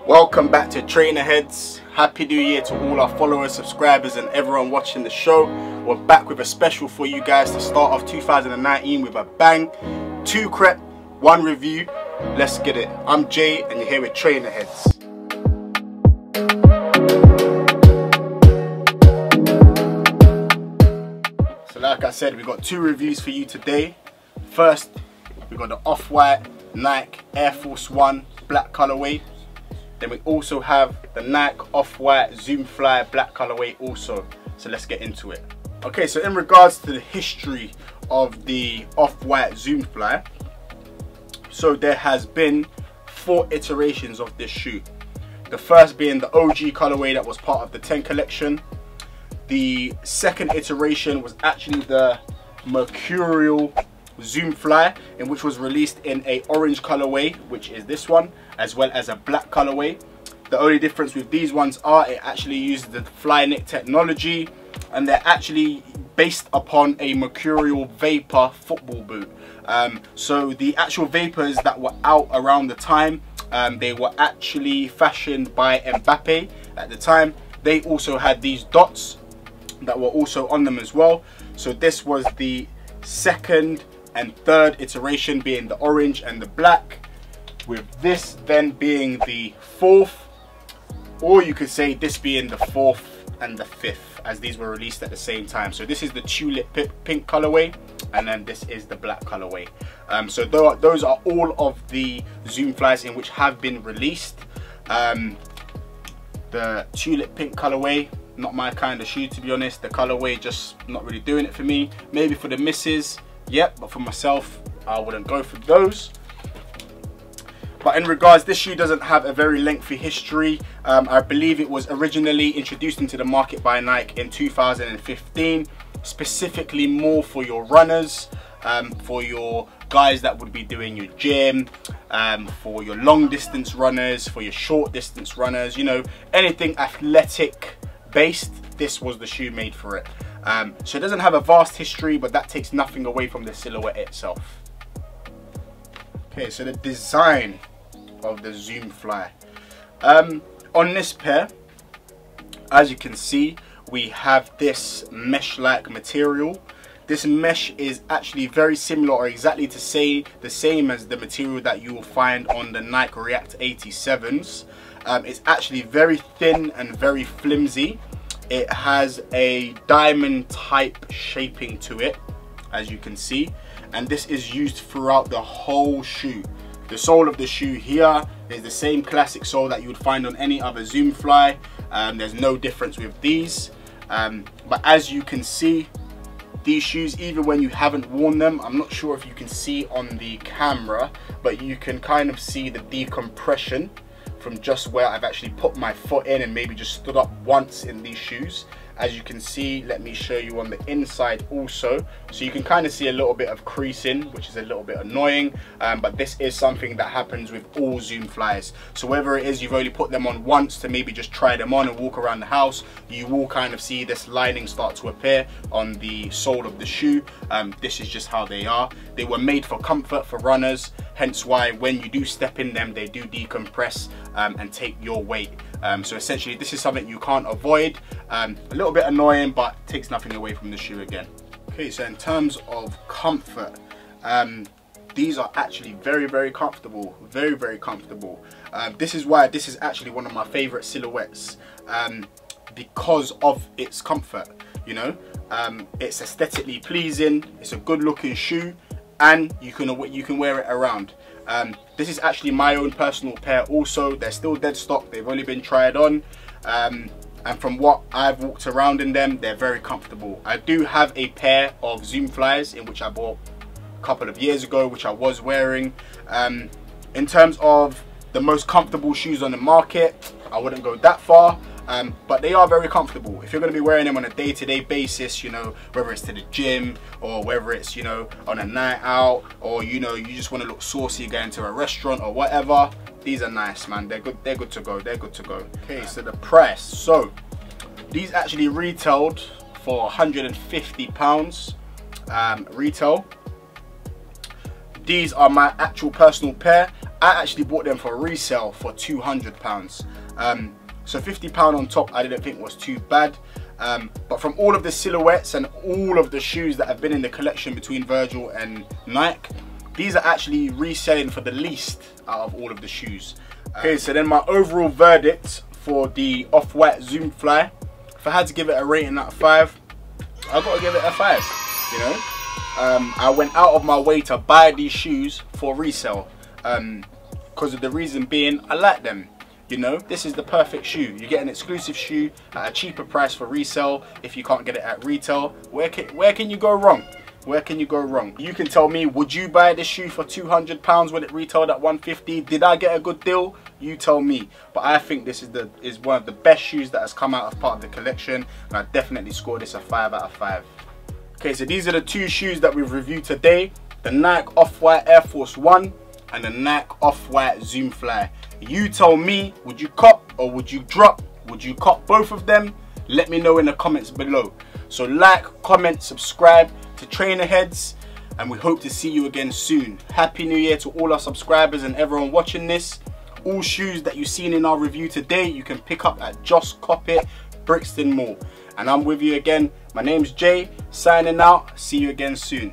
Welcome back to Trainerheadz. Happy New Year to all our followers, subscribers and everyone watching the show. We're back with a special for you guys to start off 2019 with a bang. 2 crep, 1 review. Let's get it. I'm Jay and you're here with Trainerheadz. So like I said, we got 2 reviews for you today. First, we got the off-white Nike Air Force 1 black colorway. Then we also have the Nike off-white Zoom Fly black colorway also. So let's get into it. Okay, so in regards to the history of the off-white Zoom Fly, so there has been 4 iterations of this shoe. The first being the OG colorway that was part of the 10 collection. The second iteration was actually the Mercurial Zoom Fly, in which was released in a orange colorway, which is this one, as well as a black colorway. The only difference with these ones are it actually uses the Flyknit technology, and they're actually based upon a Mercurial Vapor football boot. So the actual Vapors that were out around the time, they were actually fashioned by Mbappe at the time. They also had these dots that were also on them as well. So this was the second and third iteration, being the orange and the black, with this then being the 4th, or you could say this being the 4th and the 5th, as these were released at the same time. So this is the tulip pink colorway, and then this is the black colorway. So those are all of the Zoom Flies in which have been released. The tulip pink colorway, not my kind of shoe, to be honest. The colorway just not really doing it for me. Maybe for the misses, yep, but for myself, I wouldn't go for those. But in regards, this shoe doesn't have a very lengthy history. I believe it was originally introduced into the market by Nike in 2015, specifically more for your runners, for your guys that would be doing your gym, for your long distance runners, for your short distance runners, you know, anything athletic based. This was the shoe made for it. So it doesn't have a vast history, but that takes nothing away from the silhouette itself. Okay, so the design of the Zoom Fly. On this pair, as you can see, we have this mesh-like material. This mesh is actually very similar, or exactly to say the same as the material that you will find on the Nike React 87s. It's actually very thin and very flimsy. It has a diamond type shaping to it, as you can see, and this is used throughout the whole shoe. The sole of the shoe here is the same classic sole that you would find on any other Zoom Fly. There's no difference with these, but as you can see, these shoes, even when you haven't worn them, I'm not sure if you can see on the camera, but you can kind of see the decompression from just where I've actually put my foot in and maybe just stood up once in these shoes. As you can see, let me show you on the inside also. So you can kind of see a little bit of creasing, which is a little bit annoying, but this is something that happens with all Zoom Flies. So whether it is you've only put them on once to maybe just try them on and walk around the house, you will kind of see this lining start to appear on the sole of the shoe. This is just how they are. They were made for comfort for runners, hence why when you do step in them, they do decompress and take your weight. So essentially this is something you can't avoid. A little bit annoying, but takes nothing away from the shoe again. Okay, so in terms of comfort, these are actually very comfortable, very comfortable. This is why this is actually one of my favorite silhouettes, because of its comfort. You know, it's aesthetically pleasing, it's a good looking shoe, and you can wear it around. This is actually my own personal pair also. They're still dead stock, they've only been tried on, and from what I've walked around in them, they're very comfortable. I do have a pair of Zoom Flies in which I bought a couple of years ago, which I was wearing. In terms of the most comfortable shoes on the market, I wouldn't go that far, but they are very comfortable. If you're going to be wearing them on a day-to-day basis, you know, whether it's to the gym or whether it's, you know, on a night out, or, you know, you just want to look saucy going to a restaurant or whatever, these are nice, man. They're good to go. They're good to go. Okay, so the price. So these actually retailed for £150 retail. These are my actual personal pair. I actually bought them for resale for £200. So £50 on top I didn't think was too bad. But from all of the silhouettes and all of the shoes that have been in the collection between Virgil and Nike, these are actually reselling for the least out of all of the shoes. Okay, so then my overall verdict for the Off-White Zoom Fly, if I had to give it a rating out of 5, I gotta give it a 5, you know. I went out of my way to buy these shoes for resale, because of the reason being I like them. You know, this is the perfect shoe. You get an exclusive shoe at a cheaper price for resale. If you can't get it at retail, where can you go wrong? Where can you go wrong? You can tell me, would you buy this shoe for £200 when it retailed at 150? Did I get a good deal? You tell me. But I think this is one of the best shoes that has come out as part of the collection, and I definitely score this a 5 out of 5. Okay, so these are the two shoes that we've reviewed today: the Nike Off-White Air Force 1 and the Nike Off-White Zoom Fly. You tell me, would you cop or would you drop? Would you cop both of them? Let me know in the comments below. So like, comment, subscribe to Trainerheadz, and we hope to see you again soon. Happy New Year to all our subscribers and everyone watching this. All shoes that you've seen in our review today you can pick up at Just Cop It, Brixton Mall. And I'm with you again. My name's Jay, signing out. See you again soon.